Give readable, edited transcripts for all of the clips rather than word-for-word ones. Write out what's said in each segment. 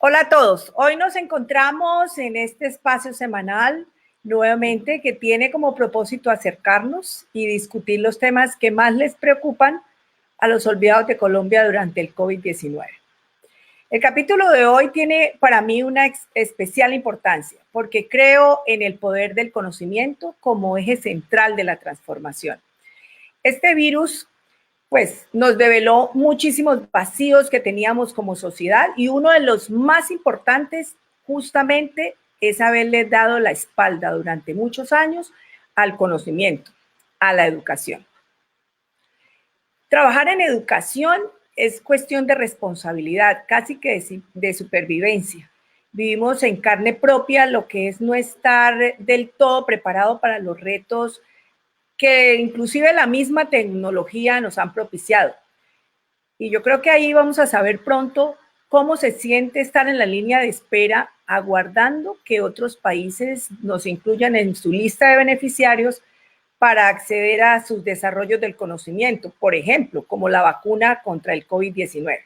Hola a todos. Hoy nos encontramos en este espacio semanal nuevamente que tiene como propósito acercarnos y discutir los temas que más les preocupan a los olvidados de Colombia durante el COVID-19. El capítulo de hoy tiene para mí una especial importancia porque creo en el poder del conocimiento como eje central de la transformación. Este virus pues nos develó muchísimos vacíos que teníamos como sociedad y uno de los más importantes justamente es haberle dado la espalda durante muchos años al conocimiento, a la educación. Trabajar en educación es cuestión de responsabilidad, casi que de supervivencia. Vivimos en carne propia lo que es no estar del todo preparado para los retos que inclusive la misma tecnología nos han propiciado. Y yo creo que ahí vamos a saber pronto cómo se siente estar en la línea de espera, aguardando que otros países nos incluyan en su lista de beneficiarios para acceder a sus desarrollos del conocimiento, por ejemplo, como la vacuna contra el COVID-19.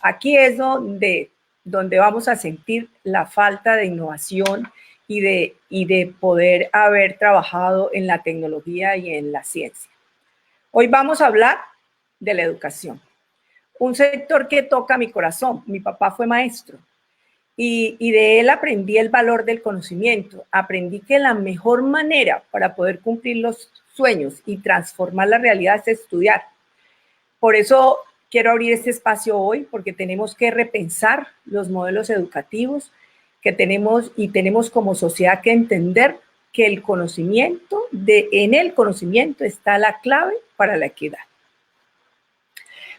Aquí es donde vamos a sentir la falta de innovación y de poder haber trabajado en la tecnología y en la ciencia. Hoy vamos a hablar de la educación, un sector que toca mi corazón. Mi papá fue maestro y de él aprendí el valor del conocimiento. Aprendí que la mejor manera para poder cumplir los sueños y transformar la realidad es estudiar. Por eso quiero abrir este espacio hoy, porque tenemos que repensar los modelos educativos que tenemos y tenemos como sociedad que entender que el conocimiento, en el conocimiento está la clave para la equidad.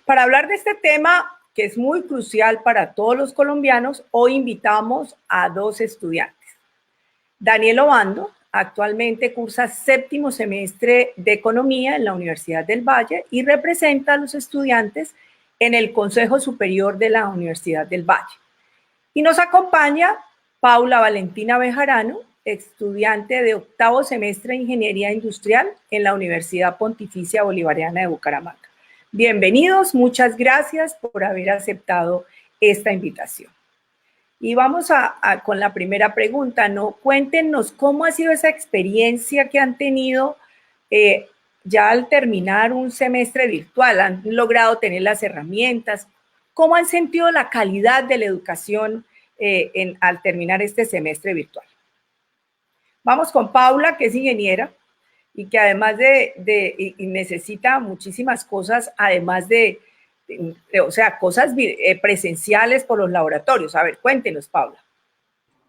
Para hablar de este tema, que es muy crucial para todos los colombianos, hoy invitamos a dos estudiantes. Daniel Obando actualmente cursa séptimo semestre de Economía en la Universidad del Valle y representa a los estudiantes en el Consejo Superior de la Universidad del Valle. Y nos acompaña Paula Valentina Bejarano, estudiante de octavo semestre de Ingeniería Industrial en la Universidad Pontificia Bolivariana de Bucaramanga. Bienvenidos, muchas gracias por haber aceptado esta invitación. Y vamos con la primera pregunta, ¿no? Cuéntenos cómo ha sido esa experiencia que han tenido ya al terminar un semestre virtual. ¿Han logrado tener las herramientas? ¿Cómo han sentido la calidad de la educación al terminar este semestre virtual? Vamos con Paula, que es ingeniera y que además y necesita muchísimas cosas, además o sea, cosas presenciales por los laboratorios. A ver, cuéntenos, Paula.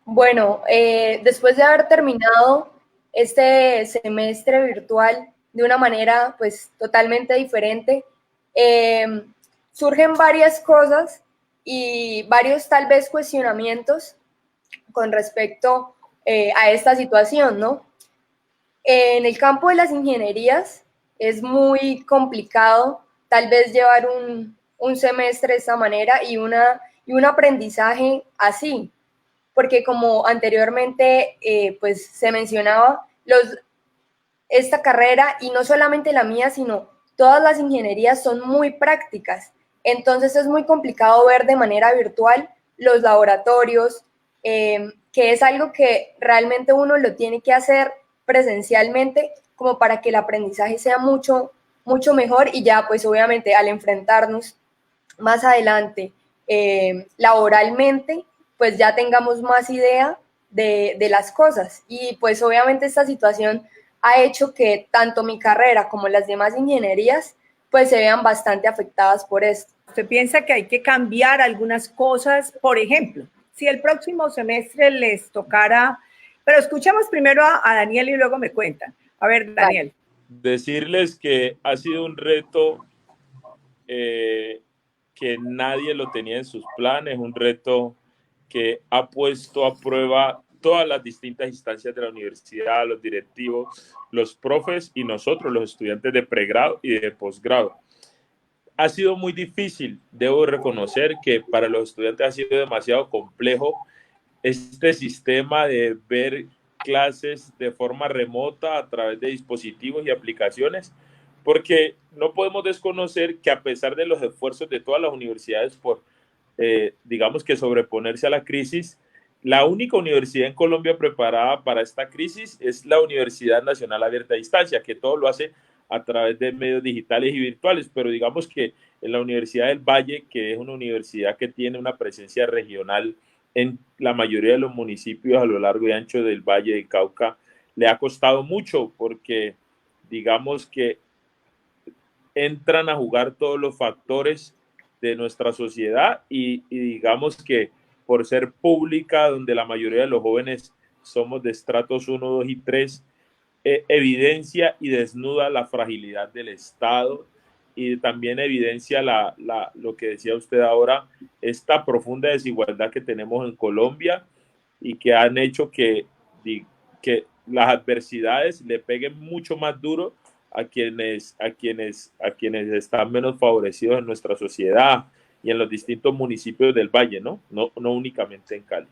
Bueno, después de haber terminado este semestre virtual de una manera pues totalmente diferente, surgen varias cosas y varios tal vez cuestionamientos con respecto a esta situación, ¿no? En el campo de las ingenierías es muy complicado tal vez llevar un semestre de esta manera y un aprendizaje así, porque como anteriormente pues se mencionaba, esta carrera, y no solamente la mía, sino todas las ingenierías son muy prácticas, entonces es muy complicado ver de manera virtual los laboratorios, que es algo que realmente uno lo tiene que hacer presencialmente como para que el aprendizaje sea mucho, mucho mejor y ya pues obviamente al enfrentarnos más adelante laboralmente, pues ya tengamos más idea de las cosas. Y pues obviamente esta situación ha hecho que tanto mi carrera como las demás ingenierías pues se vean bastante afectadas por esto. ¿Usted piensa que hay que cambiar algunas cosas? Por ejemplo, si el próximo semestre les tocara, pero escuchemos primero a Daniel y luego me cuentan. A ver, Daniel. Decirles que ha sido un reto que nadie lo tenía en sus planes, un reto que ha puesto a prueba todas las distintas instancias de la universidad, los directivos, los profes y nosotros, los estudiantes de pregrado y de posgrado. Ha sido muy difícil, debo reconocer que para los estudiantes ha sido demasiado complejo este sistema de ver clases de forma remota a través de dispositivos y aplicaciones, porque no podemos desconocer que a pesar de los esfuerzos de todas las universidades por digamos que sobreponerse a la crisis. La única universidad en Colombia preparada para esta crisis es la Universidad Nacional Abierta a Distancia, que todo lo hace a través de medios digitales y virtuales, pero digamos que en la Universidad del Valle, que es una universidad que tiene una presencia regional en la mayoría de los municipios a lo largo y ancho del Valle del Cauca, le ha costado mucho porque digamos que entran a jugar todos los factores de nuestra sociedad y digamos que por ser pública, donde la mayoría de los jóvenes somos de estratos 1, 2 y 3, evidencia y desnuda la fragilidad del Estado y también evidencia lo que decía usted ahora, esta profunda desigualdad que tenemos en Colombia y que han hecho que las adversidades le peguen mucho más duro a quienes están menos favorecidos en nuestra sociedad y en los distintos municipios del Valle, ¿no? No únicamente en Cali.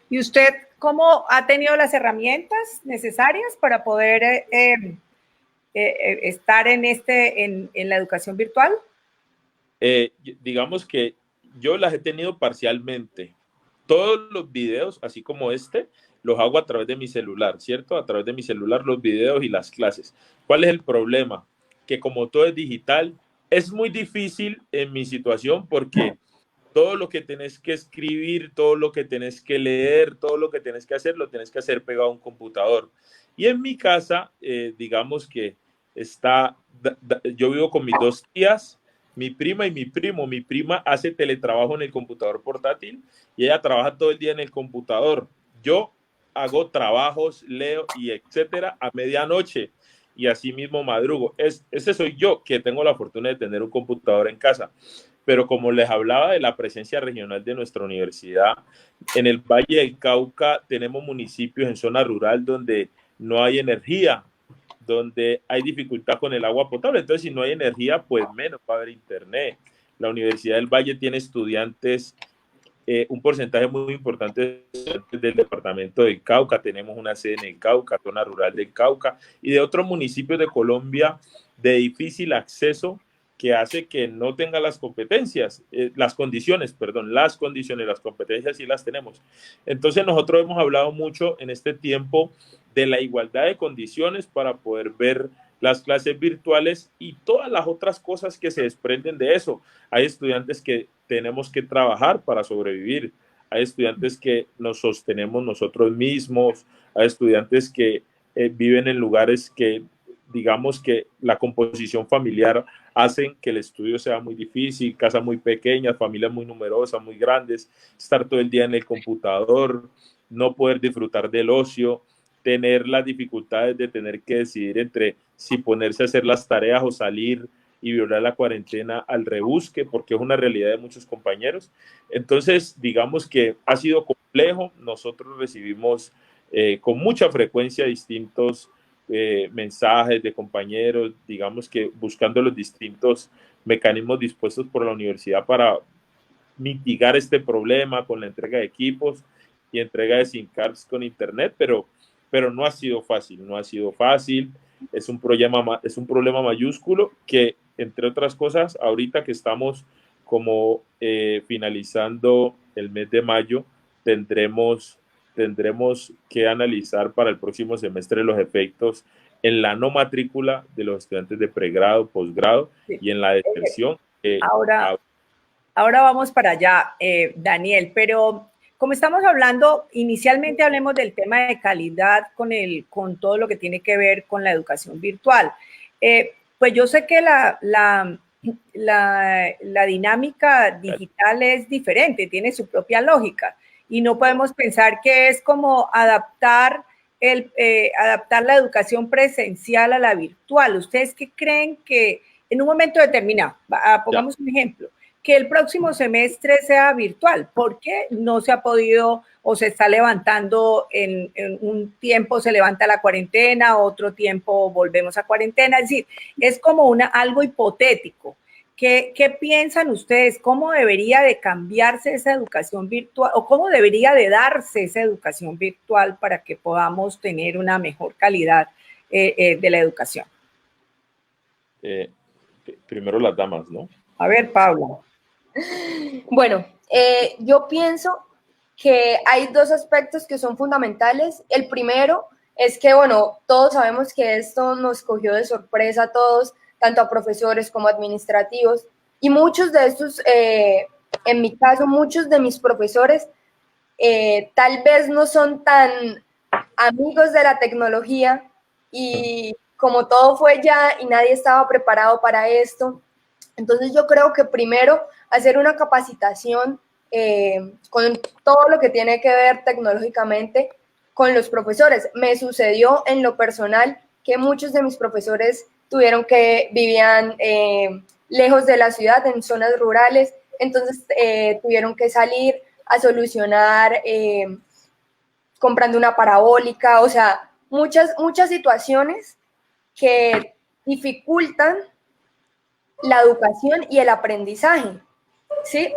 ¿Y usted cómo ha tenido las herramientas necesarias para poder estar en la educación virtual? Digamos que yo las he tenido parcialmente. Todos los videos, así como este, los hago a través de mi celular, ¿cierto? A través de mi celular los videos y las clases. ¿Cuál es el problema? Que como todo es digital, es muy difícil en mi situación porque todo lo que tenés que escribir, todo lo que tenés que leer, todo lo que tenés que hacer, lo tenés que hacer pegado a un computador. Y en mi casa, digamos que yo vivo con mis dos tías, mi prima y mi primo. Mi prima hace teletrabajo en el computador portátil y ella trabaja todo el día en el computador. Yo hago trabajos, leo y etcétera a medianoche y así mismo madrugo. Ese soy yo, que tengo la fortuna de tener un computador en casa. Pero como les hablaba de la presencia regional de nuestra universidad, en el Valle del Cauca tenemos municipios en zona rural donde no hay energía, donde hay dificultad con el agua potable. Entonces, si no hay energía, pues menos va a haber internet. La Universidad del Valle tiene estudiantes, un porcentaje muy importante de estudiantes del departamento del Cauca. Tenemos una sede en el Cauca, zona rural del Cauca, y de otros municipios de Colombia de difícil acceso que hace que no tenga las competencias, las condiciones, las competencias sí las tenemos. Entonces nosotros hemos hablado mucho en este tiempo de la igualdad de condiciones para poder ver las clases virtuales y todas las otras cosas que se desprenden de eso. Hay estudiantes que tenemos que trabajar para sobrevivir, hay estudiantes que nos sostenemos nosotros mismos, hay estudiantes que viven en lugares que digamos que la composición familiar hacen que el estudio sea muy difícil, casas muy pequeñas, familias muy numerosas, muy grandes, estar todo el día en el computador, no poder disfrutar del ocio, tener las dificultades de tener que decidir entre si ponerse a hacer las tareas o salir y violar la cuarentena al rebusque, porque es una realidad de muchos compañeros. Entonces, digamos que ha sido complejo. Nosotros recibimos con mucha frecuencia distintos mensajes de compañeros, digamos que buscando los distintos mecanismos dispuestos por la universidad para mitigar este problema con la entrega de equipos y entrega de SIM cards con internet, pero no ha sido fácil, no ha sido fácil. Es un problema mayúsculo que, entre otras cosas, ahorita que estamos como finalizando el mes de mayo, tendremos que analizar para el próximo semestre los efectos en la no matrícula de los estudiantes de pregrado, posgrado y en la deserción. Ahora vamos para allá, Daniel, pero como estamos hablando, inicialmente hablemos del tema de calidad con todo lo que tiene que ver con la educación virtual. Pues yo sé que la dinámica digital es diferente, tiene su propia lógica y no podemos pensar que es como adaptar la educación presencial a la virtual. ¿Ustedes qué creen que en un momento determinado, pongamos un ejemplo, que el próximo semestre sea virtual? ¿Por qué no se ha podido o se está levantando en un tiempo se levanta la cuarentena, otro tiempo volvemos a cuarentena? Es decir, es como algo hipotético. ¿Qué piensan ustedes? ¿Cómo debería de cambiarse esa educación virtual o cómo debería de darse esa educación virtual para que podamos tener una mejor calidad de la educación? Primero las damas, ¿no? A ver, Pablo. Bueno, yo pienso que hay dos aspectos que son fundamentales. El primero es que, bueno, todos sabemos que esto nos cogió de sorpresa a todos, tanto a profesores como administrativos, y muchos de estos, en mi caso, muchos de mis profesores tal vez no son tan amigos de la tecnología y como todo fue ya y nadie estaba preparado para esto, entonces yo creo que primero hacer una capacitación con todo lo que tiene que ver tecnológicamente con los profesores. Me sucedió en lo personal que muchos de mis profesores vivían lejos de la ciudad, en zonas rurales, entonces tuvieron que salir a solucionar comprando una parabólica, o sea, muchas situaciones que dificultan la educación y el aprendizaje, ¿sí?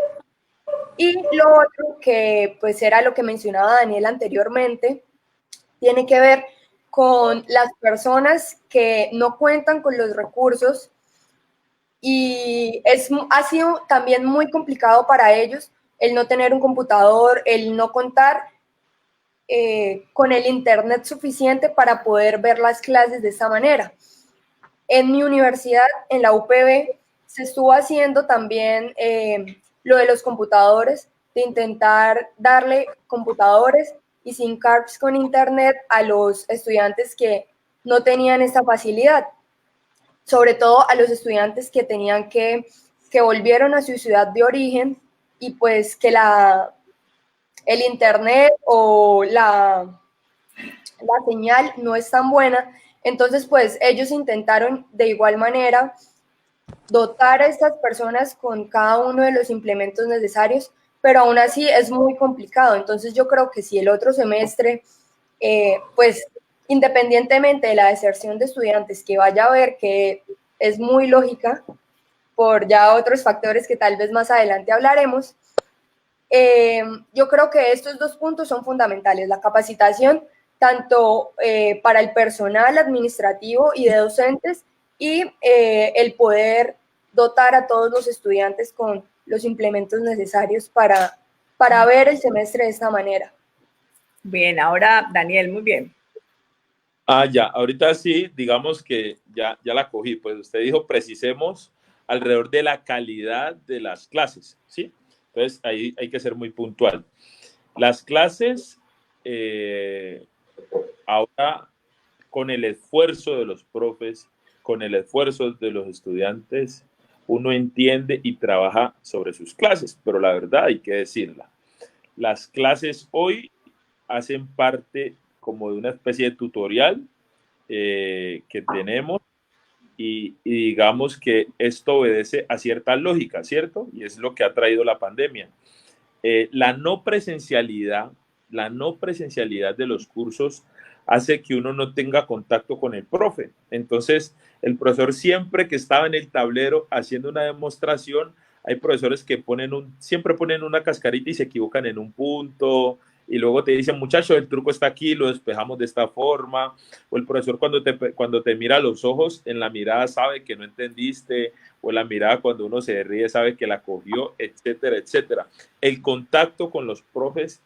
Y lo otro que pues era lo que mencionaba Daniel anteriormente, tiene que ver con las personas que no cuentan con los recursos y ha sido también muy complicado para ellos el no tener un computador, el no contar con el internet suficiente para poder ver las clases de esta manera. En mi universidad, en la UPB, se estuvo haciendo también lo de los computadores, de intentar darle computadores y SIM cards con internet a los estudiantes que no tenían esta facilidad, sobre todo a los estudiantes que tenían que volvieron a su ciudad de origen y pues que el internet o la señal no es tan buena. Entonces, pues ellos intentaron de igual manera dotar a estas personas con cada uno de los implementos necesarios, pero aún así es muy complicado. Entonces, yo creo que si el otro semestre, pues independientemente de la deserción de estudiantes que vaya a haber, que es muy lógica por ya otros factores que tal vez más adelante hablaremos, yo creo que estos dos puntos son fundamentales, la capacitación tanto para el personal administrativo y de docentes y el poder dotar a todos los estudiantes con los implementos necesarios para ver el semestre de esta manera. Bien, ahora Daniel, muy bien. Ya, ahorita sí, digamos que ya la cogí, pues usted dijo precisemos alrededor de la calidad de las clases, ¿sí? Entonces ahí hay que ser muy puntual. Las clases, ahora con el esfuerzo de los profes, con el esfuerzo de los estudiantes, uno entiende y trabaja sobre sus clases, pero la verdad hay que decirla. Las clases hoy hacen parte como de una especie de tutorial que tenemos y digamos que esto obedece a cierta lógica, ¿cierto? Y es lo que ha traído la pandemia. La no presencialidad, la no presencialidad de los cursos hace que uno no tenga contacto con el profe. Entonces, el profesor siempre que estaba en el tablero haciendo una demostración, hay profesores que siempre ponen una cascarita y se equivocan en un punto, y luego te dicen, muchacho, el truco está aquí, lo despejamos de esta forma, o el profesor cuando te mira a los ojos, en la mirada sabe que no entendiste, o en la mirada cuando uno se ríe sabe que la cogió, etcétera, etcétera. El contacto con los profes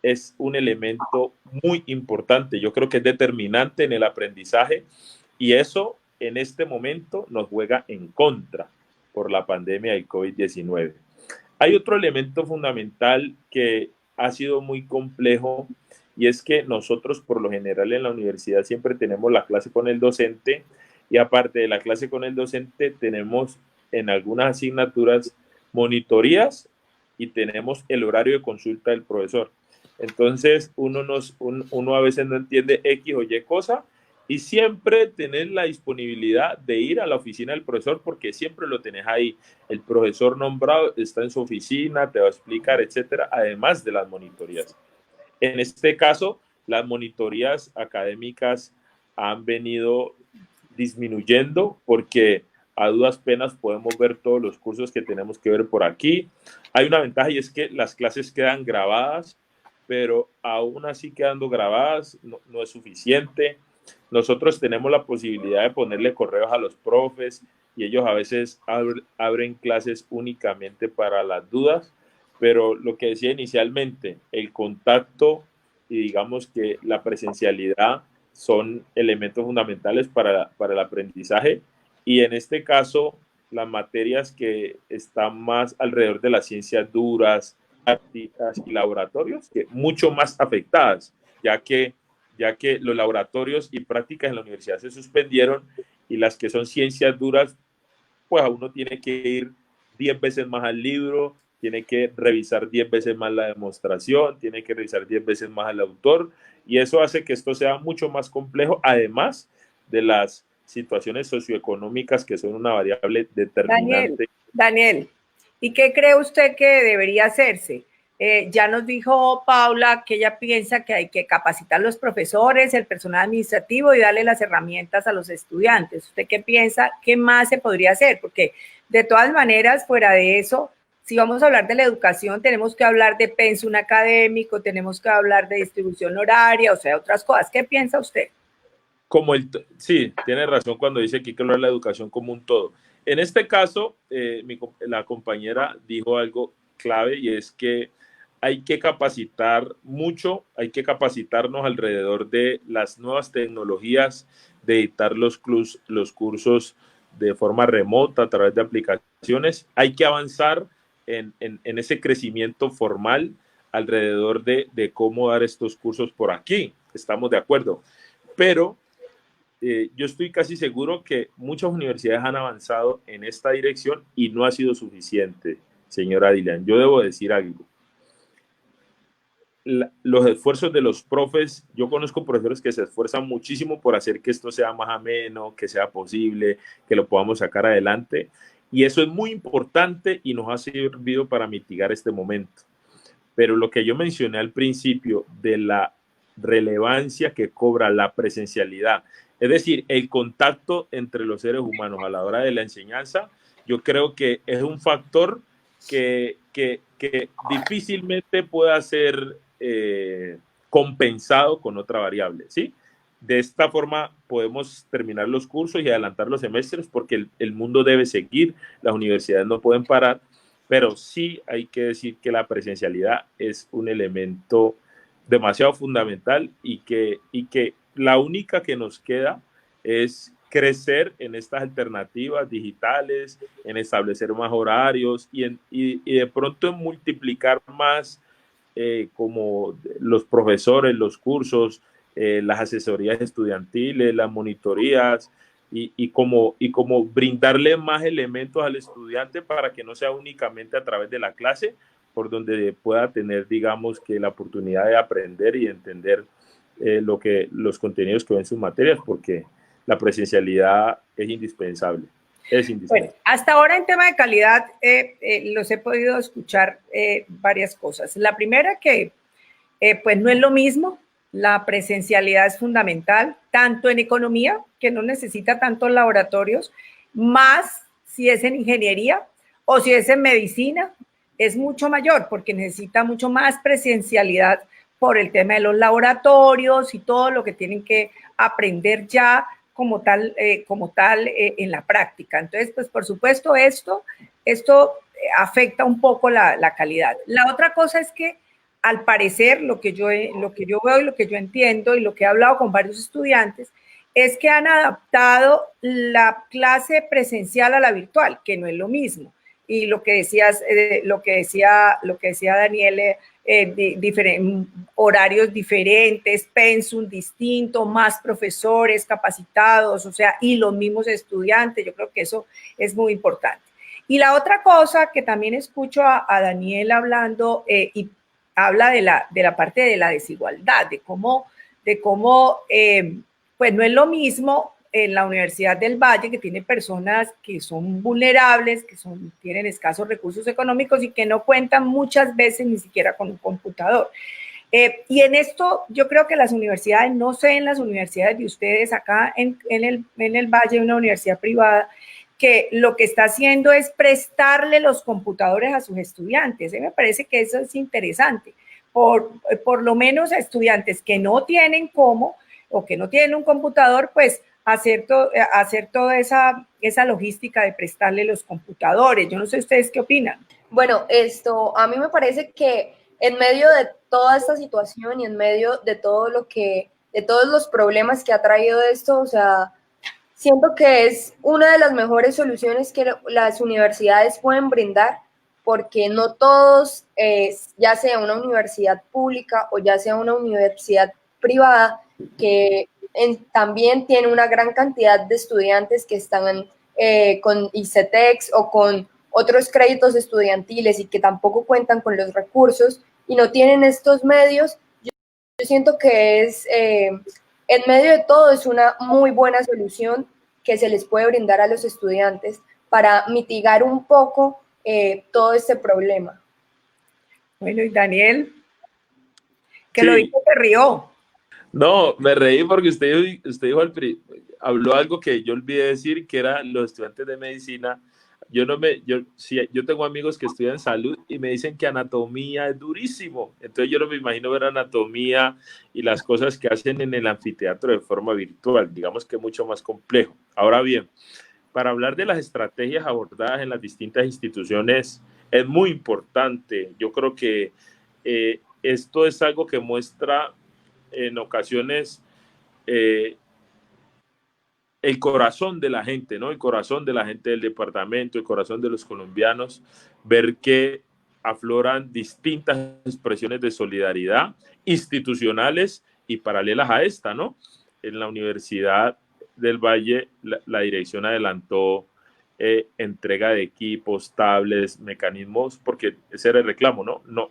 es un elemento muy importante. Yo creo que es determinante en el aprendizaje y eso en este momento nos juega en contra por la pandemia del COVID-19. Hay otro elemento fundamental que ha sido muy complejo y es que nosotros por lo general en la universidad siempre tenemos la clase con el docente y aparte de la clase con el docente tenemos en algunas asignaturas monitorías y tenemos el horario de consulta del profesor. Entonces uno a veces no entiende X o Y cosa y siempre tener la disponibilidad de ir a la oficina del profesor porque siempre lo tenés ahí. El profesor nombrado está en su oficina, te va a explicar, etcétera, además de las monitorías. En este caso, las monitorías académicas han venido disminuyendo porque a duras penas podemos ver todos los cursos que tenemos que ver por aquí. Hay una ventaja y es que las clases quedan grabadas, pero aún así quedando grabadas no es suficiente. Nosotros tenemos la posibilidad de ponerle correos a los profes y ellos a veces abren clases únicamente para las dudas, pero lo que decía inicialmente, el contacto y digamos que la presencialidad son elementos fundamentales para el aprendizaje, y en este caso las materias que están más alrededor de las ciencias duras, prácticas y laboratorios, que mucho más afectadas, ya que los laboratorios y prácticas en la universidad se suspendieron, y las que son ciencias duras, pues uno tiene que ir 10 veces más al libro, tiene que revisar 10 veces más la demostración, tiene que revisar 10 veces más al autor, y eso hace que esto sea mucho más complejo, además de las situaciones socioeconómicas que son una variable determinante. Daniel, ¿y qué cree usted que debería hacerse? Ya nos dijo Paula que ella piensa que hay que capacitar a los profesores, el personal administrativo y darle las herramientas a los estudiantes. ¿Usted qué piensa? ¿Qué más se podría hacer? Porque de todas maneras, fuera de eso, si vamos a hablar de la educación, tenemos que hablar de pensum académico, tenemos que hablar de distribución horaria, o sea, otras cosas. ¿Qué piensa usted? Sí, tiene razón cuando dice que hay que hablar de la educación como un todo. En este caso, la compañera dijo algo clave, y es que hay que capacitar mucho, hay que capacitarnos alrededor de las nuevas tecnologías, de editar los cursos de forma remota a través de aplicaciones. Hay que avanzar en ese crecimiento formal alrededor de cómo dar estos cursos por aquí. Estamos de acuerdo. Pero yo estoy casi seguro que muchas universidades han avanzado en esta dirección y no ha sido suficiente, señora Dilian. Yo debo decir algo. Los esfuerzos de los profes, yo conozco profesores que se esfuerzan muchísimo por hacer que esto sea más ameno, que sea posible, que lo podamos sacar adelante, y eso es muy importante y nos ha servido para mitigar este momento. Pero lo que yo mencioné al principio de la relevancia que cobra la presencialidad, es decir, el contacto entre los seres humanos a la hora de la enseñanza, yo creo que es un factor que difícilmente pueda ser compensado con otra variable, ¿sí? De esta forma podemos terminar los cursos y adelantar los semestres, porque el mundo debe seguir, las universidades no pueden parar, pero sí hay que decir que la presencialidad es un elemento demasiado fundamental, y que la única que nos queda es crecer en estas alternativas digitales, en establecer más horarios y de pronto en multiplicar más como los profesores, los cursos, las asesorías estudiantiles, las monitorías, y como brindarle más elementos al estudiante para que no sea únicamente a través de la clase por donde pueda tener, digamos, que la oportunidad de aprender y entender los contenidos que ven sus materias, porque la presencialidad es indispensable. Es indispensable. Bueno, hasta ahora en tema de calidad los he podido escuchar varias cosas. La primera que pues no es lo mismo, la presencialidad es fundamental, tanto en economía, que no necesita tantos laboratorios, más si es en ingeniería o si es en medicina, es mucho mayor porque necesita mucho más presencialidad por el tema de los laboratorios y todo lo que tienen que aprender ya como tal en la práctica. Entonces, pues por supuesto esto afecta un poco la calidad. La otra cosa es que al parecer lo que yo veo y lo que yo entiendo y lo que he hablado con varios estudiantes es que han adaptado la clase presencial a la virtual, que no es lo mismo. Y lo que decías, lo que decía Daniel, horarios diferentes, pensum distinto, más profesores capacitados, o sea, y los mismos estudiantes. Yo creo que eso es muy importante. Y la otra cosa que también escucho a Daniel hablando, y habla de la parte de la desigualdad, de cómo pues no es lo mismo en la Universidad del Valle, que tiene personas que son vulnerables, tienen escasos recursos económicos y que no cuentan muchas veces ni siquiera con un computador. Y en esto yo creo que las universidades, no sé en las universidades de ustedes, acá en el Valle, una universidad privada, que lo que está haciendo es prestarle los computadores a sus estudiantes. Me parece que eso es interesante. Por lo menos a estudiantes que no tienen cómo o que no tienen un computador, pues hacer toda esa logística de prestarle los computadores. Yo no sé ustedes qué opinan. Bueno, a mí me parece que en medio de toda esta situación y en medio de todo de todos los problemas que ha traído esto, o sea, siento que es una de las mejores soluciones que las universidades pueden brindar, porque no todos, ya sea una universidad pública o ya sea una universidad privada, que también tiene una gran cantidad de estudiantes que están con ICETEX o con otros créditos estudiantiles y que tampoco cuentan con los recursos y no tienen estos medios. Yo siento que en medio de todo es una muy buena solución que se les puede brindar a los estudiantes para mitigar un poco todo este problema. Bueno, y Daniel, que Sí. lo dijo, se rió. No, me reí porque usted dijo habló algo que yo olvidé decir, que era los estudiantes de medicina. Yo tengo amigos que estudian salud y me dicen que anatomía es durísimo. Entonces yo no me imagino ver anatomía y las cosas que hacen en el anfiteatro de forma virtual. Digamos que es mucho más complejo. Ahora bien, para hablar de las estrategias abordadas en las distintas instituciones, es muy importante. Yo creo que esto es algo que muestra en ocasiones el corazón de la gente, ¿no? El corazón de la gente del departamento, el corazón de los colombianos, ver que afloran distintas expresiones de solidaridad institucionales y paralelas a esta, ¿no? En la Universidad del Valle, la dirección adelantó entrega de equipos, tablets, mecanismos, porque ese era el reclamo, ¿no? No,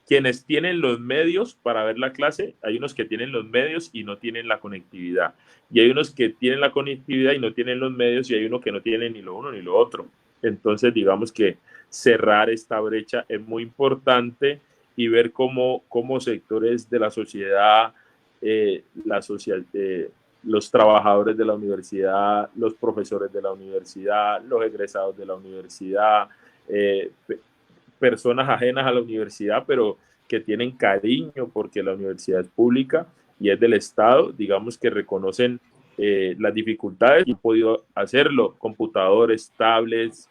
quienes tienen los medios para ver la clase, hay unos que tienen los medios y no tienen la conectividad. Y hay unos que tienen la conectividad y no tienen los medios y hay uno que no tiene ni lo uno ni lo otro. Entonces, digamos que cerrar esta brecha es muy importante y ver cómo sectores de la sociedad, los trabajadores de la universidad, los profesores de la universidad, los egresados de la universidad, personas ajenas a la universidad, pero que tienen cariño porque la universidad es pública y es del Estado, digamos que reconocen las dificultades y han podido hacerlo, computadores, tablets,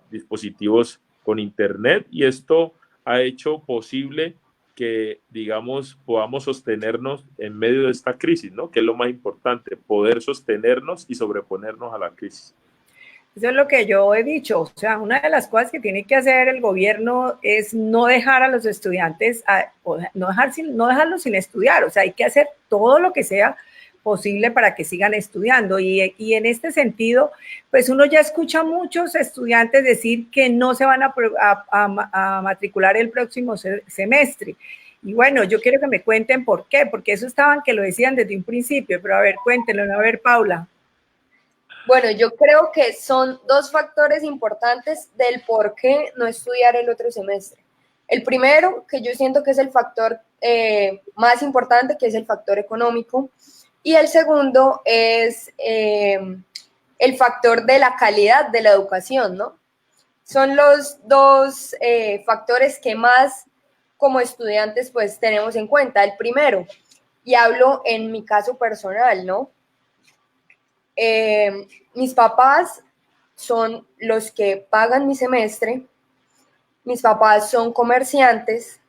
dispositivos con internet, y esto ha hecho posible que, digamos, podamos sostenernos en medio de esta crisis, ¿no? Que es lo más importante, poder sostenernos y sobreponernos a la crisis. Eso es lo que yo he dicho, o sea, una de las cosas que tiene que hacer el gobierno es no dejar a los estudiantes, no dejarlos sin estudiar, o sea, hay que hacer todo lo que sea posible para que sigan estudiando y en este sentido, pues uno ya escucha a muchos estudiantes decir que no se van a matricular el próximo semestre. Y bueno, yo quiero que me cuenten por qué, porque eso estaban que lo decían desde un principio, pero a ver, cuéntenlo, a ver, Paula. Bueno, yo creo que son dos factores importantes del por qué no estudiar el otro semestre. El primero, que yo siento que es el factor más importante, que es el factor económico, y el segundo es el factor de la calidad de la educación, ¿no? Son los dos factores que más como estudiantes pues tenemos en cuenta. El primero, y hablo en mi caso personal, ¿no? Mis papás son los que pagan mi semestre, mis papás son comerciantes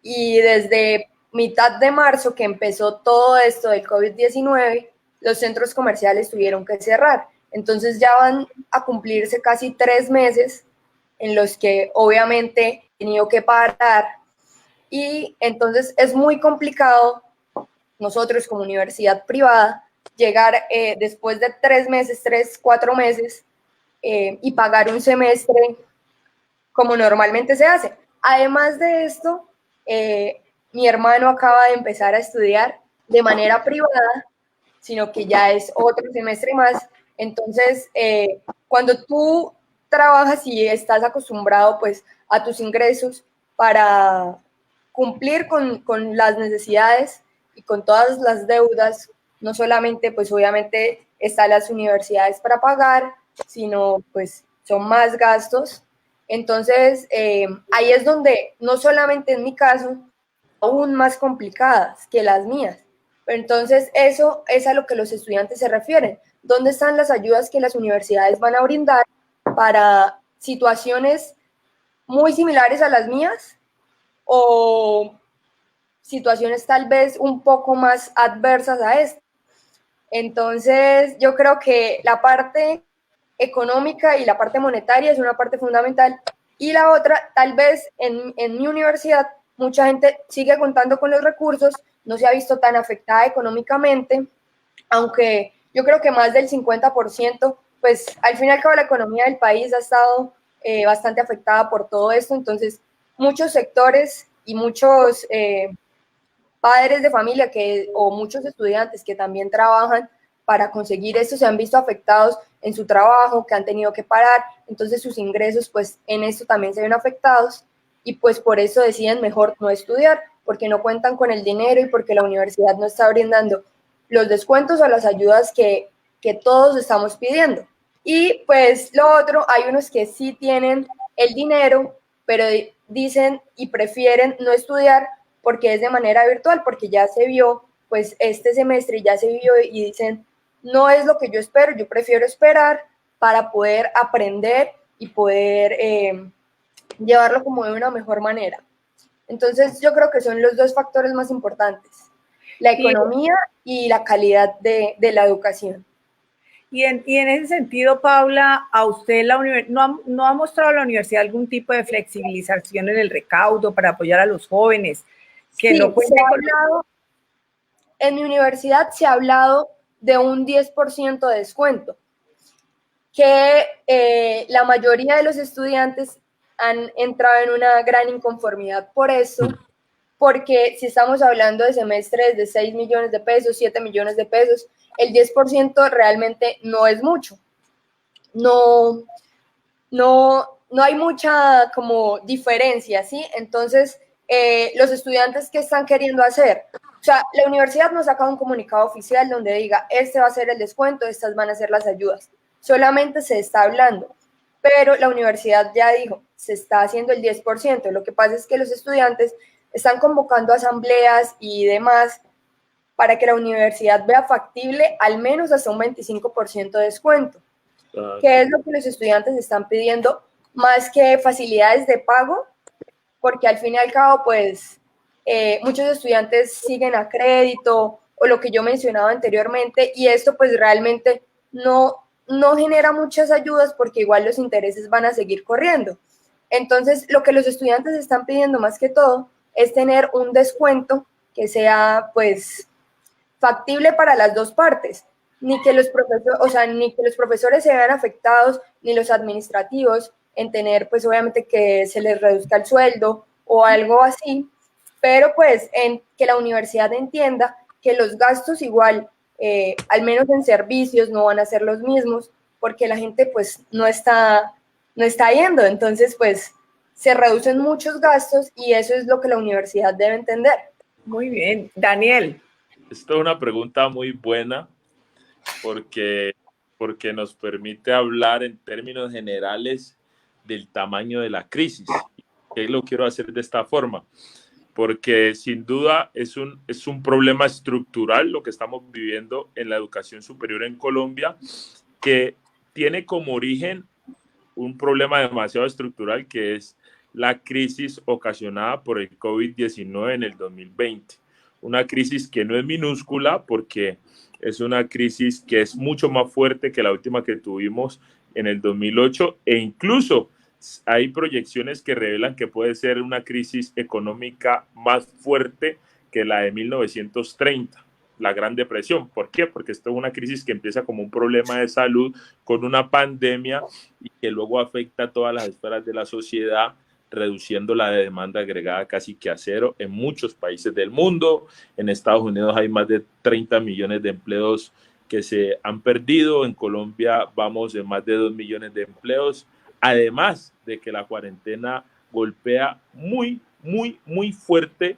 y desde mitad de marzo que empezó todo esto del COVID-19, los centros comerciales tuvieron que cerrar. Entonces ya van a cumplirse casi 3 meses en los que obviamente he tenido que parar y entonces es muy complicado nosotros como universidad privada llegar después de 3 meses, 3, 4 meses y pagar un semestre como normalmente se hace. Además de esto, mi hermano acaba de empezar a estudiar de manera privada, sino que ya es otro semestre más. Entonces, cuando tú trabajas y estás acostumbrado pues a tus ingresos para cumplir con las necesidades y con todas las deudas, no solamente pues obviamente están las universidades para pagar, sino pues son más gastos. Entonces, ahí es donde no solamente en mi caso, aún más complicadas que las mías. Pero entonces eso es a lo que los estudiantes se refieren. ¿Dónde están las ayudas que las universidades van a brindar para situaciones muy similares a las mías o situaciones tal vez un poco más adversas a esto? Entonces, yo creo que la parte económica y la parte monetaria es una parte fundamental. Y la otra, tal vez en mi universidad, mucha gente sigue contando con los recursos, no se ha visto tan afectada económicamente, aunque yo creo que más del 50%, pues al fin y al cabo la economía del país ha estado bastante afectada por todo esto. Entonces, muchos sectores y muchos padres de familia o muchos estudiantes que también trabajan para conseguir esto se han visto afectados en su trabajo, que han tenido que parar, entonces sus ingresos pues en esto también se ven afectados y pues por eso deciden mejor no estudiar, porque no cuentan con el dinero y porque la universidad no está brindando los descuentos o las ayudas que todos estamos pidiendo. Y pues lo otro, hay unos que sí tienen el dinero, pero dicen y prefieren no estudiar porque es de manera virtual, porque ya se vio, pues este semestre ya se vio y dicen, no es lo que yo espero, yo prefiero esperar para poder aprender y poder llevarlo como de una mejor manera. Entonces yo creo que son los dos factores más importantes, la economía y la calidad de la educación. Y en ese sentido, Paula, ¿a usted no ha mostrado la universidad algún tipo de flexibilización en el recaudo para apoyar a los jóvenes? Que Sí, no cuente con... en mi universidad se ha hablado de un 10% de descuento, que la mayoría de los estudiantes han entrado en una gran inconformidad por eso, porque si estamos hablando de semestres de 6 millones de pesos, 7 millones de pesos, el 10% realmente no es mucho. No hay mucha como diferencia, ¿sí? Entonces, los estudiantes, ¿qué están queriendo hacer? O sea, la universidad nos saca un comunicado oficial donde diga, este va a ser el descuento, estas van a ser las ayudas. Solamente se está hablando, pero la universidad ya dijo, se está haciendo el 10%. Lo que pasa es que los estudiantes están convocando asambleas y demás para que la universidad vea factible al menos hasta un 25% de descuento. ¿Qué es lo que los estudiantes están pidiendo? Más que facilidades de pago, porque al fin y al cabo, pues, muchos estudiantes siguen a crédito o lo que yo mencionaba anteriormente, y esto pues realmente no genera muchas ayudas porque igual los intereses van a seguir corriendo. Entonces, lo que los estudiantes están pidiendo más que todo es tener un descuento que sea pues factible para las dos partes, ni que los profesores se vean afectados, ni los administrativos en tener, pues obviamente que se les reduzca el sueldo o algo así, pero pues en que la universidad entienda que los gastos igual, al menos en servicios, no van a ser los mismos, porque la gente pues no está yendo, entonces pues se reducen muchos gastos y eso es lo que la universidad debe entender. Muy bien. Daniel. Esto es una pregunta muy buena porque nos permite hablar en términos generales del tamaño de la crisis. ¿Qué lo quiero hacer de esta forma? Porque sin duda es un problema estructural lo que estamos viviendo en la educación superior en Colombia, que tiene como origen un problema demasiado estructural, que es la crisis ocasionada por el COVID-19 en el 2020. Una crisis que no es minúscula porque es una crisis que es mucho más fuerte que la última que tuvimos en el 2008 e incluso hay proyecciones que revelan que puede ser una crisis económica más fuerte que la de 1930, la Gran Depresión. ¿Por qué? Porque esto es una crisis que empieza como un problema de salud con una pandemia y que luego afecta a todas las esferas de la sociedad, reduciendo la demanda agregada casi que a cero en muchos países del mundo. En Estados Unidos hay más de 30 millones de empleos que se han perdido. En Colombia vamos en más de 2 millones de empleos. Además de que la cuarentena golpea muy, muy, muy fuerte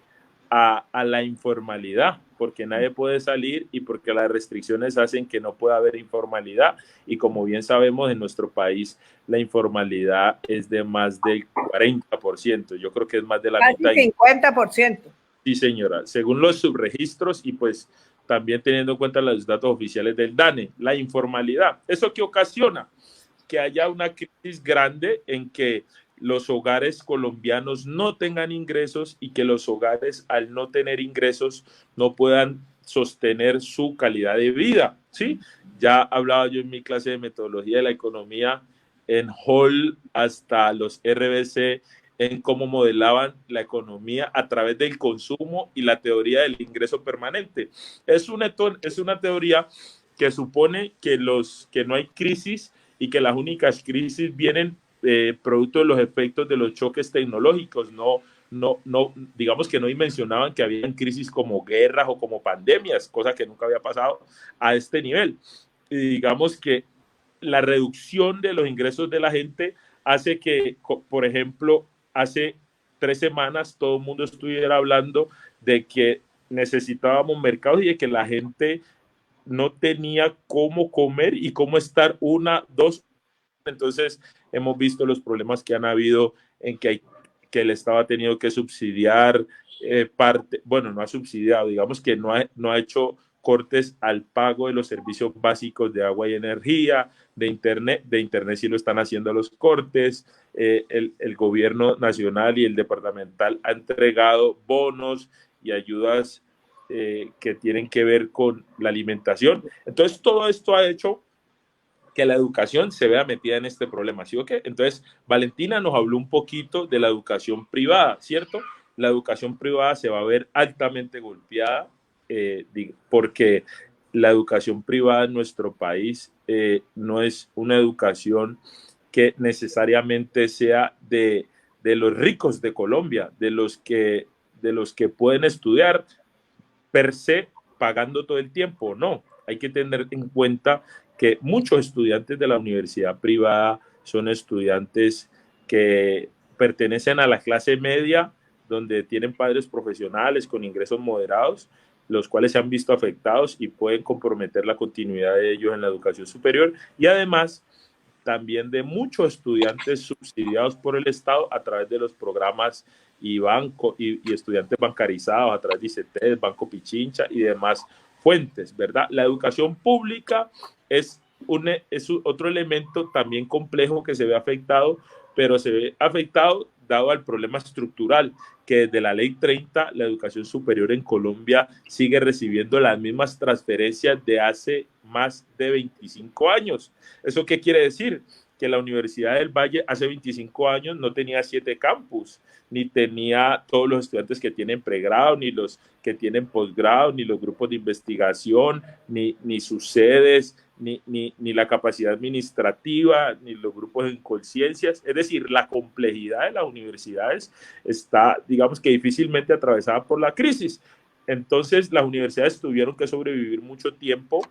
a la informalidad, porque nadie puede salir y porque las restricciones hacen que no pueda haber informalidad. Y como bien sabemos, en nuestro país la informalidad es de más del 40%. Yo creo que es más de la mitad. Casi 50%. Sí, señora. Según los subregistros, y pues también teniendo en cuenta los datos oficiales del DANE, la informalidad. ¿Eso qué ocasiona? Que haya una crisis grande en que los hogares colombianos no tengan ingresos y que los hogares, al no tener ingresos, no puedan sostener su calidad de vida, ¿sí? Ya hablaba yo en mi clase de metodología de la economía en Hall hasta los RBC en cómo modelaban la economía a través del consumo y la teoría del ingreso permanente. Es una teoría que supone que no hay crisis y que las únicas crisis vienen producto de los efectos de los choques tecnológicos. Digamos que no dimensionaban que había crisis como guerras o como pandemias, cosa que nunca había pasado a este nivel. Y digamos que la reducción de los ingresos de la gente hace que, por ejemplo, hace 3 semanas todo el mundo estuviera hablando de que necesitábamos mercados y de que la gente no tenía cómo comer y cómo estar 1, 2. Entonces hemos visto los problemas que han habido en que el Estado ha tenido que subsidiar bueno, no ha subsidiado, digamos que no ha hecho cortes al pago de los servicios básicos de agua y energía, de internet sí lo están haciendo los cortes, el gobierno nacional y el departamental han entregado bonos y ayudas que tienen que ver con la alimentación. Entonces todo esto ha hecho que la educación se vea metida en este problema, ¿sí o qué? Entonces, Valentina nos habló un poquito de la educación privada, ¿cierto? La educación privada se va a ver altamente golpeada porque la educación privada en nuestro país no es una educación que necesariamente sea de los ricos de Colombia, de los que pueden estudiar per se pagando todo el tiempo, no. Hay que tener en cuenta que muchos estudiantes de la universidad privada son estudiantes que pertenecen a la clase media, donde tienen padres profesionales con ingresos moderados, los cuales se han visto afectados y pueden comprometer la continuidad de ellos en la educación superior, y además también de muchos estudiantes subsidiados por el Estado a través de los programas y estudiantes bancarizados a través de ICETEX, Banco Pichincha y demás fuentes, ¿verdad? La educación pública es otro elemento también complejo que se ve afectado, pero se ve afectado dado al problema estructural, que desde la Ley 30, la educación superior en Colombia sigue recibiendo las mismas transferencias de hace más de 25 años. ¿Eso qué quiere decir? Que la Universidad del Valle hace 25 años no tenía 7 campus, ni tenía todos los estudiantes que tienen pregrado, ni los que tienen posgrado, ni los grupos de investigación, ni sus sedes, ni la capacidad administrativa, ni los grupos en conciencias. Es decir, la complejidad de las universidades está, digamos que difícilmente atravesada por la crisis. Entonces, las universidades tuvieron que sobrevivir mucho tiempo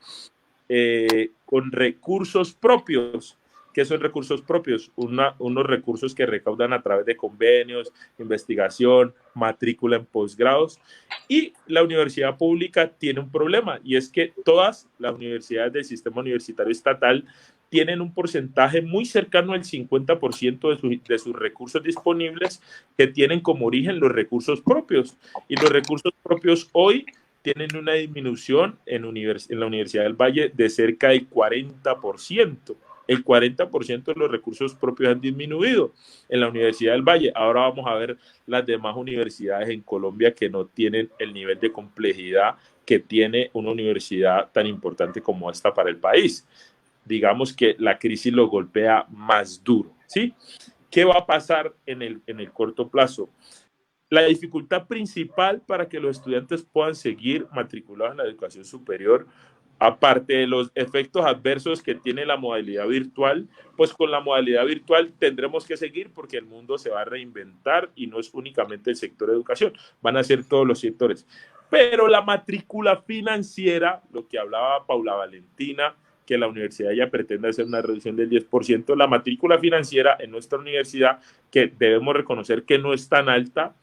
con recursos propios. ¿Qué son recursos propios? Unos recursos que recaudan a través de convenios, investigación, matrícula en posgrados. Y la universidad pública tiene un problema, y es que todas las universidades del sistema universitario estatal tienen un porcentaje muy cercano al 50% de sus recursos disponibles que tienen como origen los recursos propios. Y los recursos propios hoy tienen una disminución en la Universidad del Valle de cerca del 40%. El 40% de los recursos propios han disminuido en la Universidad del Valle. Ahora vamos a ver las demás universidades en Colombia que no tienen el nivel de complejidad que tiene una universidad tan importante como esta para el país. Digamos que la crisis lo golpea más duro, ¿sí? ¿Qué va a pasar en el corto plazo? La dificultad principal para que los estudiantes puedan seguir matriculados en la educación superior, aparte de los efectos adversos que tiene la modalidad virtual, pues con la modalidad virtual tendremos que seguir porque el mundo se va a reinventar y no es únicamente el sector de educación, van a ser todos los sectores. Pero la matrícula financiera, lo que hablaba Paula Valentina, que la universidad ya pretende hacer una reducción del 10%, la matrícula financiera en nuestra universidad, que debemos reconocer que no es tan alta,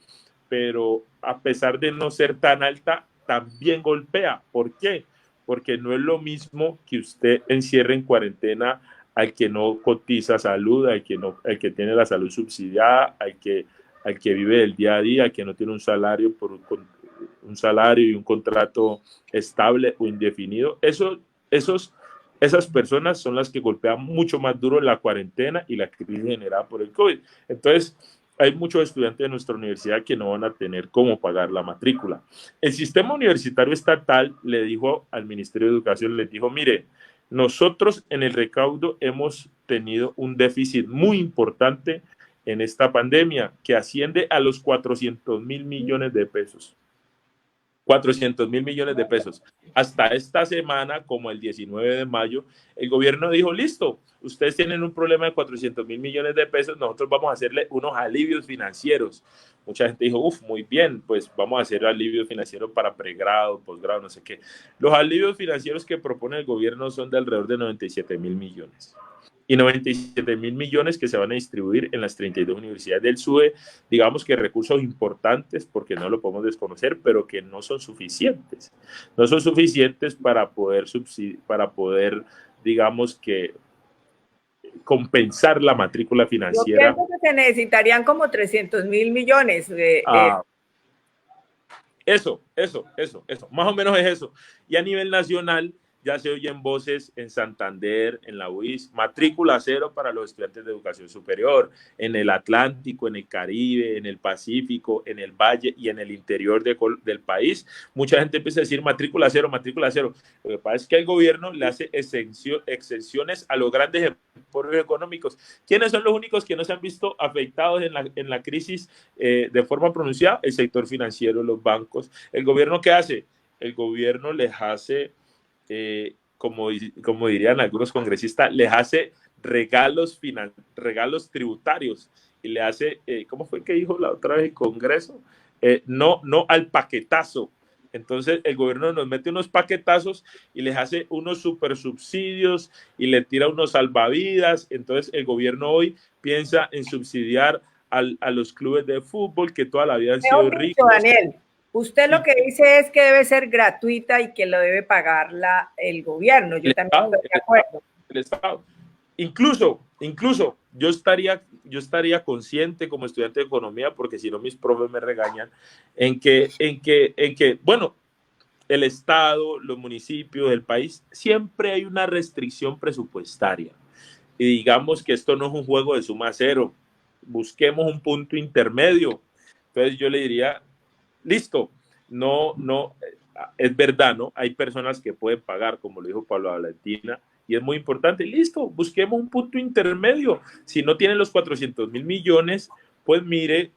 pero a pesar de no ser tan alta, también golpea. ¿Por qué? Porque no es lo mismo que usted encierre en cuarentena al que no cotiza salud, al que tiene la salud subsidiada, al que vive del día a día, al que no tiene un salario un salario y un contrato estable o indefinido. Esas personas son las que golpean mucho más duro la cuarentena y la crisis generada por el COVID. Entonces, hay muchos estudiantes de nuestra universidad que no van a tener cómo pagar la matrícula. El sistema universitario estatal le dijo al Ministerio de Educación, les dijo, mire, nosotros en el recaudo hemos tenido un déficit muy importante en esta pandemia que asciende a los 400.000 millones de pesos. 400.000 millones de pesos. Hasta esta semana, como el 19 de mayo, el gobierno dijo, listo, ustedes tienen un problema de 400.000 millones de pesos, nosotros vamos a hacerle unos alivios financieros. Mucha gente dijo, muy bien, pues vamos a hacer alivios financieros para pregrado, posgrado, no sé qué. Los alivios financieros que propone el gobierno son de alrededor de 97.000 millones. Y 97.000 millones que se van a distribuir en las 32 universidades del SUE, digamos que recursos importantes, porque no lo podemos desconocer, pero que no son suficientes. No son suficientes para poder, digamos que, compensar la matrícula financiera. Yo pienso que se necesitarían como 300.000 millones. Eso, más o menos es eso. Y a nivel nacional, ya se oyen voces en Santander, en la UIS, matrícula cero para los estudiantes de educación superior, en el Atlántico, en el Caribe, en el Pacífico, en el Valle y en el interior del país. Mucha gente empieza a decir matrícula cero, matrícula cero. Lo que pasa es que el gobierno le hace exenciones a los grandes emporios económicos. ¿Quiénes son los únicos que no se han visto afectados en la crisis de forma pronunciada? El sector financiero, los bancos. ¿El gobierno qué hace? El gobierno les hace... como dirían algunos congresistas, les hace regalos tributarios y le hace, ¿cómo fue que dijo la otra vez el Congreso? No al paquetazo. Entonces el gobierno nos mete unos paquetazos y les hace unos super subsidios y le tira unos salvavidas. Entonces el gobierno hoy piensa en subsidiar a los clubes de fútbol que toda la vida han sido ricos. Daniel, usted lo que dice es que debe ser gratuita y que lo debe pagar el gobierno. Yo también estoy de acuerdo. El Estado. Incluso yo estaría consciente como estudiante de economía, porque si no mis profes me regañan, en que, bueno, el Estado, los municipios, el país, siempre hay una restricción presupuestaria. Y digamos que esto no es un juego de suma cero. Busquemos un punto intermedio. Entonces yo le diría, listo, no, es verdad, ¿no? Hay personas que pueden pagar, como lo dijo Pablo Valentina, y es muy importante, listo, busquemos un punto intermedio. Si no tienen los 400.000 millones, pues mire,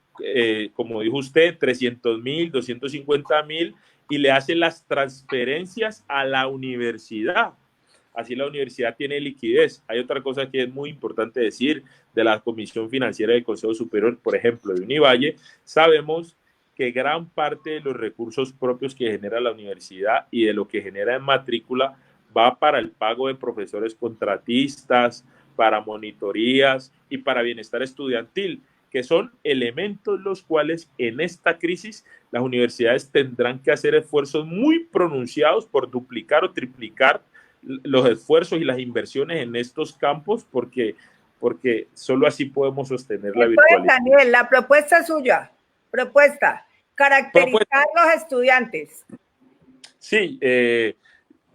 como dijo usted, 300.000, 250.000, y le hace las transferencias a la universidad. Así la universidad tiene liquidez. Hay otra cosa que es muy importante decir de la Comisión Financiera del Consejo Superior, por ejemplo, de Univalle. Sabemos que gran parte de los recursos propios que genera la universidad y de lo que genera en matrícula va para el pago de profesores contratistas, para monitorías y para bienestar estudiantil, que son elementos los cuales en esta crisis las universidades tendrán que hacer esfuerzos muy pronunciados por duplicar o triplicar los esfuerzos y las inversiones en estos campos, porque solo así podemos sostener la virtualidad. Daniel, la propuesta suya, caracterizar los estudiantes. Sí,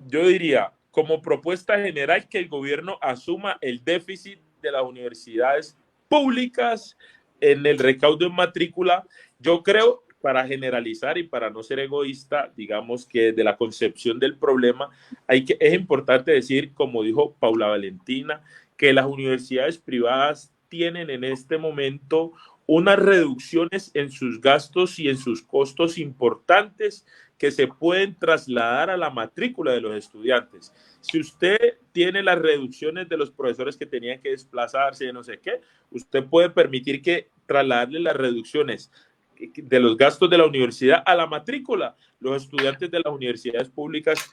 yo diría, como propuesta general, que el gobierno asuma el déficit de las universidades públicas en el recaudo en matrícula. Yo creo, para generalizar y para no ser egoísta, digamos que de la concepción del problema, es importante decir, como dijo Paula Valentina, que las universidades privadas tienen en este momento unas reducciones en sus gastos y en sus costos importantes que se pueden trasladar a la matrícula de los estudiantes. Si usted tiene las reducciones de los profesores que tenían que desplazarse, de no sé qué, usted puede permitir que trasladarle las reducciones de los gastos de la universidad a la matrícula. Los estudiantes de las universidades públicas,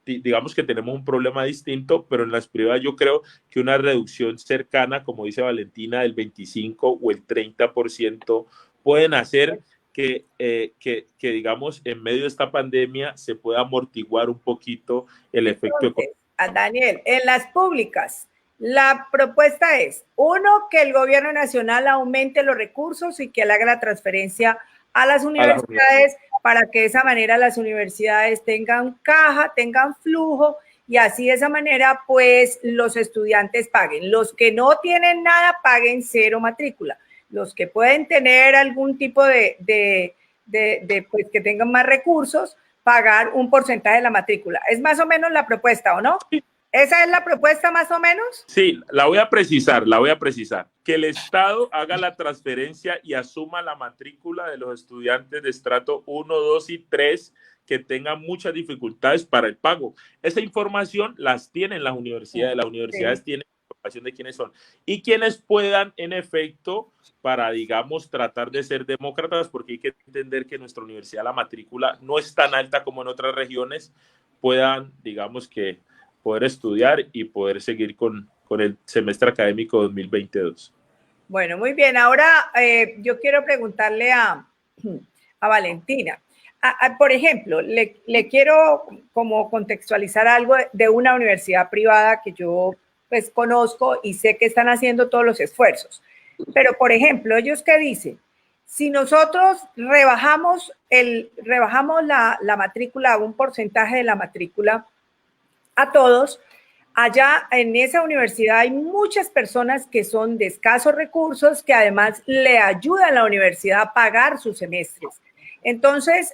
digamos que tenemos un problema distinto, pero en las privadas yo creo que una reducción cercana, como dice Valentina, del 25 o el 30% pueden hacer que digamos, en medio de esta pandemia se pueda amortiguar un poquito el efecto económico. Daniel, en las públicas, la propuesta es, uno, que el gobierno nacional aumente los recursos y que le haga la transferencia a las universidades para que de esa manera las universidades tengan caja, tengan flujo y así de esa manera pues los estudiantes paguen. Los que no tienen nada paguen cero matrícula. Los que pueden tener algún tipo de pues que tengan más recursos, pagar un porcentaje de la matrícula. ¿Es más o menos la propuesta o no? ¿Esa es la propuesta más o menos? Sí, la voy a precisar. Que el Estado haga la transferencia y asuma la matrícula de los estudiantes de estrato 1, 2 y 3 que tengan muchas dificultades para el pago. Esa información las tienen las universidades. Las universidades tienen información de quiénes son. Y quienes puedan, en efecto, para, digamos, tratar de ser demócratas, porque hay que entender que en nuestra universidad la matrícula no es tan alta como en otras regiones, puedan, digamos que, poder estudiar y poder seguir con el semestre académico 2022. Bueno, muy bien. Ahora yo quiero preguntarle a Valentina. Por ejemplo, le quiero como contextualizar algo de una universidad privada que yo pues conozco y sé que están haciendo todos los esfuerzos. Pero, por ejemplo, ellos qué dicen, si nosotros rebajamos la matrícula, un porcentaje de la matrícula a todos, allá en esa universidad hay muchas personas que son de escasos recursos, que además le ayudan a la universidad a pagar sus semestres. Entonces,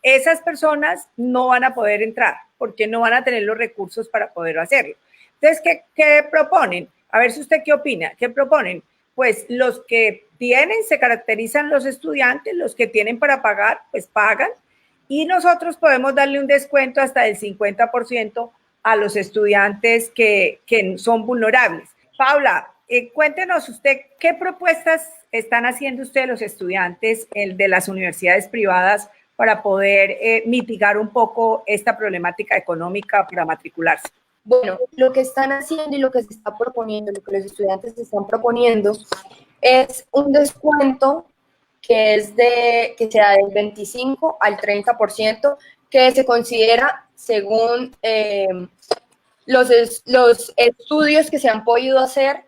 esas personas no van a poder entrar porque no van a tener los recursos para poder hacerlo. Entonces, ¿qué proponen? A ver si usted qué opina. ¿Qué proponen? Pues los que tienen, se caracterizan los estudiantes, los que tienen para pagar, pues pagan. Y nosotros podemos darle un descuento hasta del 50% a los estudiantes que son vulnerables. Paula, cuéntenos usted qué propuestas están haciendo ustedes los estudiantes de las universidades privadas para poder mitigar un poco esta problemática económica para matricularse. Bueno, lo que están haciendo y lo que se está proponiendo, lo que los estudiantes están proponiendo es un descuento que sea del 25 al 30%, que se considera según los estudios que se han podido hacer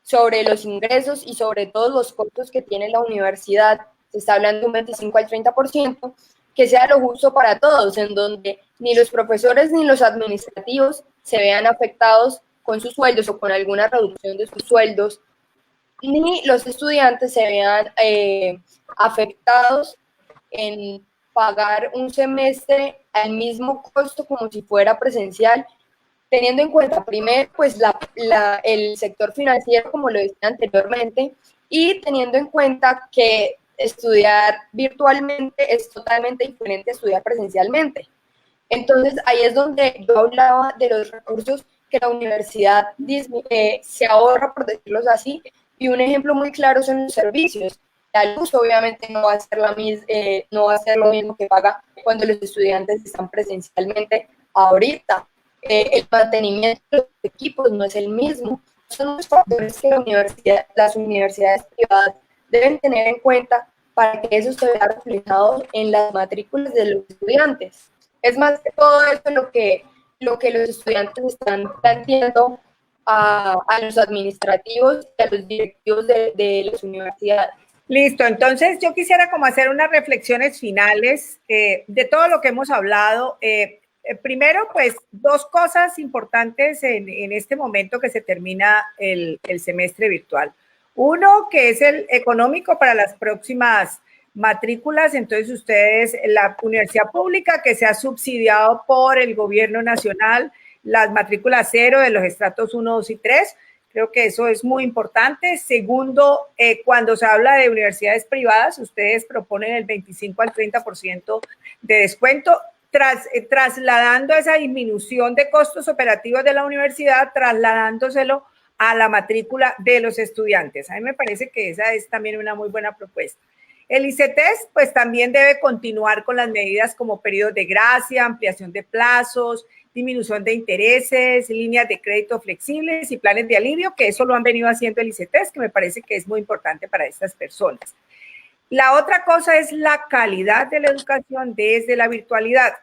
sobre los ingresos y sobre todos los costos que tiene la universidad. Se está hablando de un 25 al 30%, que sea lo justo para todos, en donde ni los profesores ni los administrativos se vean afectados con sus sueldos o con alguna reducción de sus sueldos, ni los estudiantes se vean afectados en pagar un semestre al mismo costo como si fuera presencial, teniendo en cuenta primero pues el sector financiero, como lo decía anteriormente, y teniendo en cuenta que estudiar virtualmente es totalmente diferente a estudiar presencialmente. Entonces ahí es donde yo hablaba de los recursos que la universidad se ahorra, por decirlo así, y un ejemplo muy claro son los servicios. La luz obviamente no va a ser no va a ser lo mismo que paga cuando los estudiantes están presencialmente ahorita. El mantenimiento de los equipos no es el mismo. Son los factores que las universidades privadas deben tener en cuenta para que eso se vea reflejado en las matrículas de los estudiantes. Es más que todo eso lo que los estudiantes están planteando a los administrativos y a los directivos de las universidades. Listo, entonces yo quisiera como hacer unas reflexiones finales de todo lo que hemos hablado. Primero, pues, dos cosas importantes en este momento que se termina el semestre virtual. Uno, que es el económico para las próximas matrículas. Entonces, ustedes, la universidad pública que se ha subsidiado por el gobierno nacional, las matrículas cero de los estratos 1, 2 y 3, creo que eso es muy importante. Segundo, cuando se habla de universidades privadas, ustedes proponen el 25 al 30% de descuento, trasladando esa disminución de costos operativos de la universidad, trasladándoselo a la matrícula de los estudiantes. A mí me parece que esa es también una muy buena propuesta. El ICETES, pues también debe continuar con las medidas como periodos de gracia, ampliación de plazos, disminución de intereses, líneas de crédito flexibles y planes de alivio, que eso lo han venido haciendo el ICETES, que me parece que es muy importante para estas personas. La otra cosa es la calidad de la educación desde la virtualidad.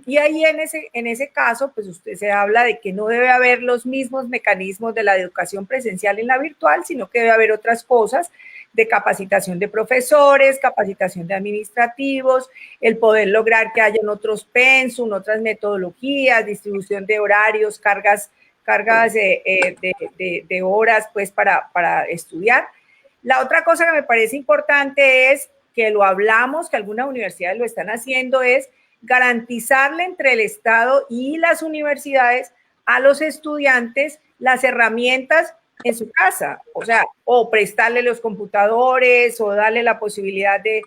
Y ahí en ese caso, pues usted se habla de que no debe haber los mismos mecanismos de la educación presencial en la virtual, sino que debe haber otras cosas de capacitación de profesores, capacitación de administrativos, el poder lograr que hayan otros pensum, otras metodologías, distribución de horarios, cargas de horas pues para estudiar. La otra cosa que me parece importante es que lo hablamos, que algunas universidades lo están haciendo, es garantizarle entre el Estado y las universidades a los estudiantes las herramientas en su casa, o sea, o prestarle los computadores o darle la posibilidad de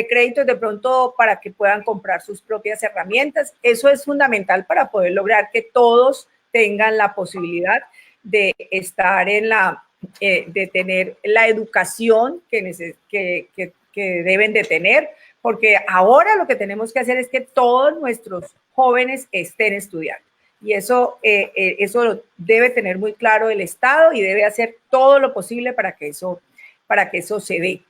créditos de pronto para que puedan comprar sus propias herramientas. Eso es fundamental para poder lograr que todos tengan la posibilidad de estar de tener la educación que deben de tener, porque ahora lo que tenemos que hacer es que todos nuestros jóvenes estén estudiando. Y eso debe tener muy claro el Estado y debe hacer todo lo posible para que eso se dé.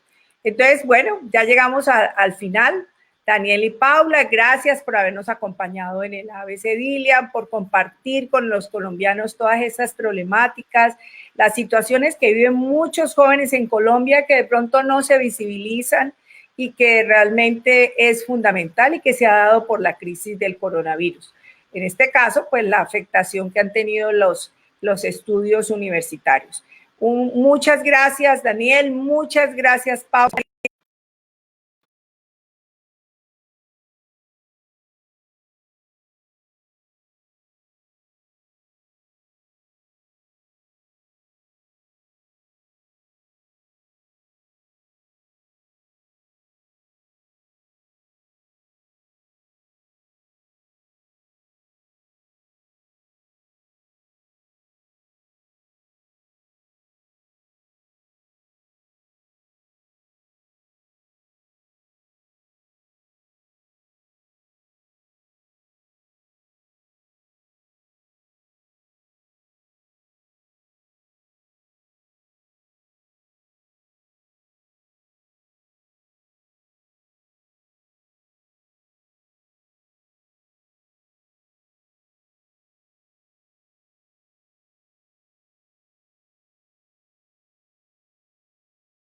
Entonces, bueno, ya llegamos al final. Daniel y Paula, gracias por habernos acompañado en el ABC DILIA, por compartir con los colombianos todas esas problemáticas, las situaciones que viven muchos jóvenes en Colombia que de pronto no se visibilizan y que realmente es fundamental y que se ha dado por la crisis del coronavirus. En este caso, pues la afectación que han tenido los estudios universitarios. Muchas gracias, Daniel, muchas gracias, Paula.